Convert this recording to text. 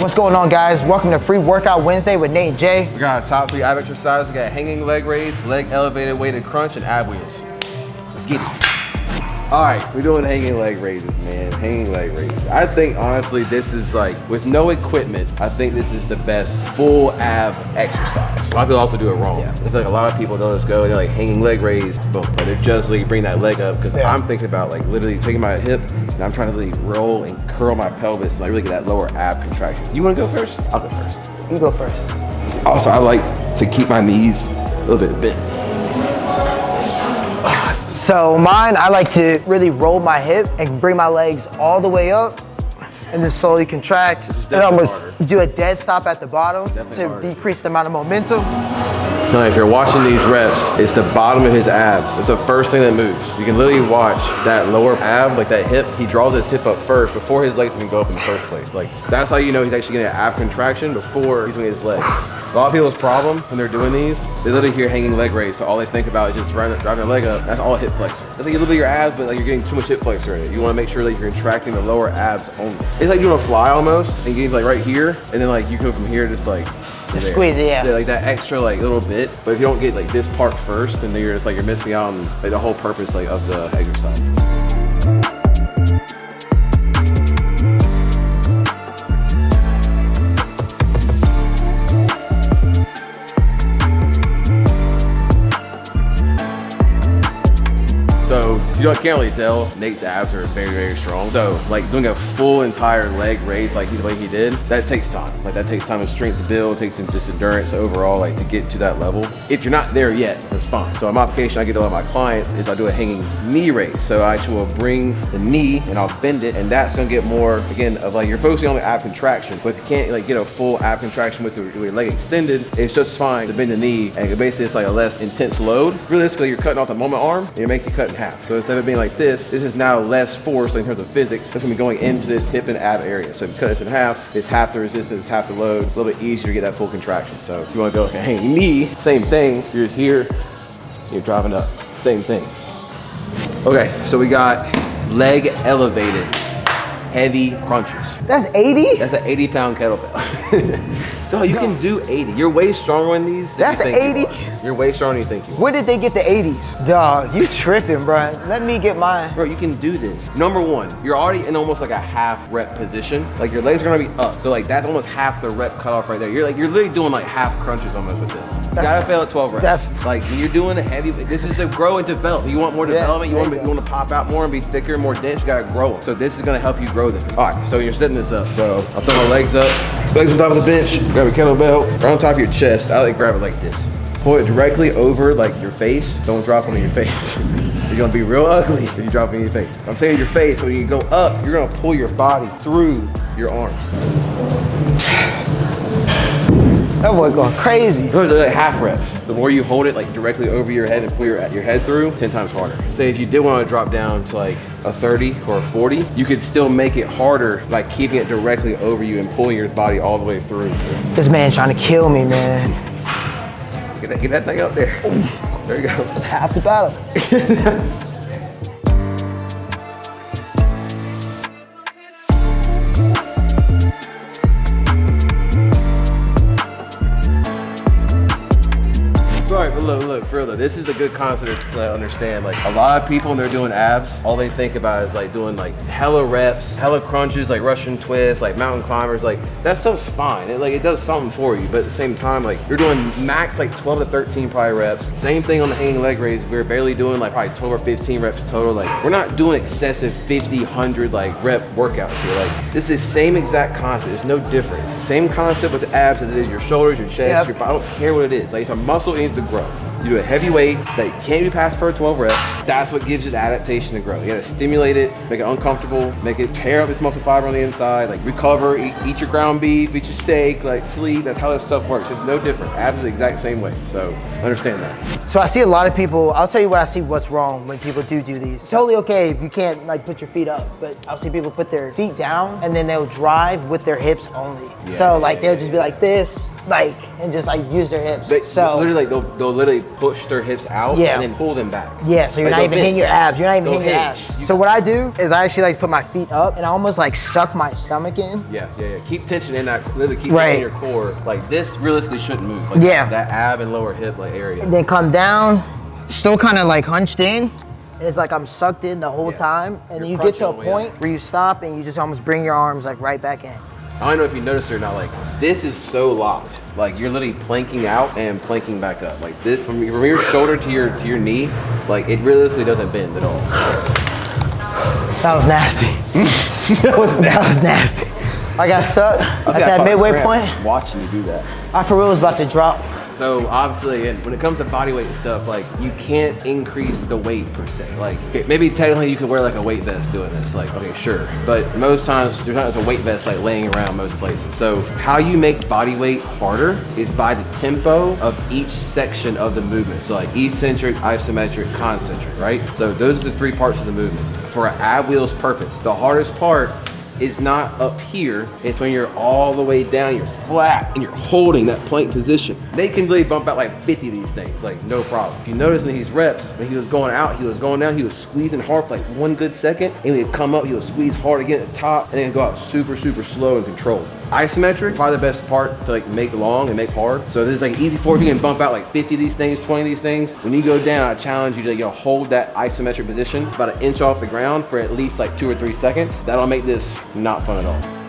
What's going on, guys? Welcome to Free Workout Wednesday with Nate and Jay. We got our top 3 ab exercises. We got hanging leg raise, leg elevated weighted crunch, and ab wheels. Let's get it. All right, we're doing hanging leg raises, man. Hanging leg raises. I think, honestly, this is like, with no equipment, I think this is the best full ab exercise. A lot of people also do it wrong. Yeah. I feel like a lot of people don't just go, they're like hanging leg raise, boom. Like they're just like bring that leg up, because I'm thinking about like literally taking my hip, and I'm trying to really roll and curl my pelvis, and like really get that lower ab contraction. You wanna go first? I'll go first. You go first. Also, I like to keep my knees a little bit bent. So mine, I like to really roll my hip and bring my legs all the way up and then slowly contract and almost do a dead stop at the bottom to decrease the amount of momentum. Now, if you're watching these reps, it's the bottom of his abs. It's the first thing that moves. You can literally watch that lower ab, like that hip, he draws his hip up first before his legs even go up in the first place. Like, that's how you know he's actually getting an ab contraction before he's gonna get his legs. A lot of people's problem when they're doing these, they literally hear hanging leg raise, so all they think about is just driving their leg up. That's all hip flexor. That's like a little bit of your abs, but like you're getting too much hip flexor in it. You wanna make sure that you're contracting the lower abs only. It's like doing a fly almost, and you get like right here, and then like you go from here just like, just squeeze it, yeah. Like that extra like little bit. But if you don't get like this part first, then you're just like you're missing out on like the whole purpose like of the exercise. So you can't really tell, Nate's abs are very, very strong. So like doing a full entire leg raise like the way he did, that takes time. Like that takes time and strength to build, takes some just endurance overall, like to get to that level. If you're not there yet, that's fine. So my application I get to a lot of my clients is I do a hanging knee raise. So I actually will bring the knee and I'll bend it, and that's gonna get more, again, of like you're focusing on the ab contraction. But if you can't like get a full ab contraction with your leg extended, it's just fine to bend the knee, and basically it's like a less intense load. Realistically, you're cutting off the moment arm and you're making it cut in half. So instead of being like this is now less force in terms of physics. That's gonna be going into this hip and ab area. So if you cut this in half, it's half the resistance, half the load, a little bit easier to get that full contraction. So if you wanna go, okay, hanging knee, same thing. You're just here, you're driving up, same thing. Okay, so we got leg elevated, heavy crunches. That's 80? That's an 80-pound kettlebell. Dog, you can do 80. You're way stronger in these. That's 80? You're way stronger than you think you are. Where did they get the 80s? Dog, you tripping, bro. Let me get mine. Bro, you can do this. Number one, you're already in almost like a half rep position. Like your legs are gonna be up. So like that's almost half the rep cutoff right there. You're literally doing like half crunches almost with this. You gotta fail at 12 reps. That's like when you're doing a heavy, this is to grow and develop. You want more development, you want to pop out more and be thicker, more dense, you gotta grow them. So this is gonna help you grow them. All right, so you're setting this up. So I'll throw my legs up, legs on top of the bench, grab a kettlebell, right on top of your chest. I like grab it like this. Pull it directly over like your face. Don't drop it on your face. You're gonna be real ugly if you drop it on your face. I'm saying your face, when you go up, you're gonna pull your body through your arms. That boy going crazy. Those are like half reps. The more you hold it like directly over your head and pull your head through, 10 times harder. Say if you did want to drop down to like a 30 or a 40, you could still make it harder by keeping it directly over you and pulling your body all the way through. This man trying to kill me, man. Get that thing up there. There you go. That's half the battle. Right, but look, for real though, this is a good concept to understand. Like a lot of people when they're doing abs, all they think about is like doing like hella reps, hella crunches, like Russian twists, like mountain climbers. Like that stuff's fine. It does something for you, but at the same time, like you're doing max like 12 to 13 probably reps. Same thing on the hanging leg raise. We're barely doing like probably 12 or 15 reps total. Like we're not doing excessive 50, 100 like rep workouts here. Like this is the same exact concept. There's no difference. It's the same concept with the abs as it is your shoulders, your chest, your body. I don't care what it is. Like it's a muscle, it needs to grow. You do a heavy weight that you can't do past for 12 reps. That's what gives it the adaptation to grow. You gotta stimulate it, make it uncomfortable, make it tear up its muscle fiber on the inside, like recover, eat your ground beef, eat your steak, like sleep. That's how that stuff works. It's no different. Abs are the exact same way. So understand that. So I see a lot of people, I'll tell you what I see what's wrong when people do these. It's totally okay if you can't like put your feet up, but I'll see people put their feet down and then they'll drive with their hips only. So like they'll just be like this, like, and just like use their hips. So literally, like they'll literally push their hips out Yeah. and then pull them back. yeah, so you're Like, not even they'll hitting your hinge. abs. You're not even They'll hitting your hinge. abs. So what I do is I actually like to put my feet up and I almost like suck my stomach in. Yeah. Keep tension in that. Literally keep Right. in your core. Like this, realistically shouldn't move. Like Yeah. That ab and lower hip like area. And then come down, still kind of like hunched in. And it's like I'm sucked in the whole Yeah. time. And then You're you get to a crunching on the way point where you stop and you just almost bring your arms like right back in. I don't know if you noticed it or not. Like this is so locked. Like you're literally planking out and planking back up. Like this from your shoulder to your knee. Like it realistically doesn't bend at all. That was nasty. that was nasty. I got stuck at that midway point. Watching you do that. I for real was about to drop. So obviously, and when it comes to body weight and stuff, like you can't increase the weight per se. Like okay, maybe technically you can wear like a weight vest doing this. Like okay, sure, but most times there's not just a weight vest like laying around most places. So how you make body weight harder is by the tempo of each section of the movement. So like eccentric, isometric, concentric, right? So those are the three parts of the movement. For an ab wheel's purpose, the hardest part is not up here, it's when you're all the way down, you're flat, and you're holding that plank position. They can really bump out like 50 of these things, like no problem. If you notice in these reps, when he was going out, he was going down, he was squeezing hard for like 1 good second, and he'd come up, he would squeeze hard again at the top, and then go out super slow and controlled. Isometric, probably the best part to like make long and make hard. So this is like easy for you can bump out like 50 of these things, 20 of these things. When you go down, I challenge you to hold that isometric position about 1 inch off the ground for at least like 2 or 3 seconds. That'll make this not fun at all.